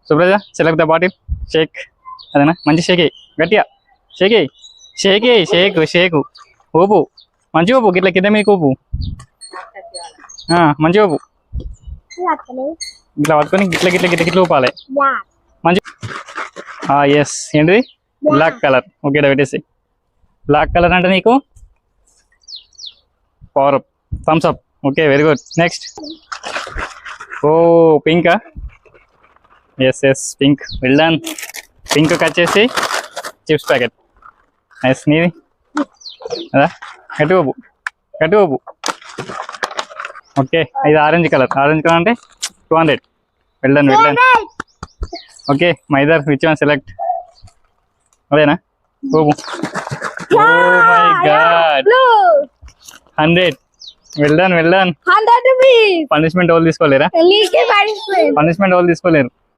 Subraja select the bottle. Sheikh. అదేనా, మంచి షేక్ గట్టిగా. షేకు ఊపు, మంచి ఊపు, గిట్ల కింద మీకు ఊపు, మంచి ఊపు. ఇట్లా పట్టుకొని గిట్ల ఊపాలి మంచి. ఎస్, ఏంటిది? Black colour. ఓకే, పెట్టేసి. బ్లాక్ కలర్ అంటే నీకు power up, thumbs up. Okay, very good. Next. ఓ పింకా. Yes pink, well done. Pink cut చేసి చిప్స్ ప్యాకెట్. నైస్. నీది అదా, గట్టి ఊపు. ఓకే, ఇది ఆరెంజ్ కలర్ అంటే 200. Well done. ఓకే, మైదర్ విచ్ వన్ సెలెక్ట్? అదేనా, ఊపు. Oh my god, 100. Well done. 100 rupees. Punishment ఎవరు తీసుకోలేరా? Leak punishment. పనిష్మెంట్ ఎవరు తీసుకోలేరు.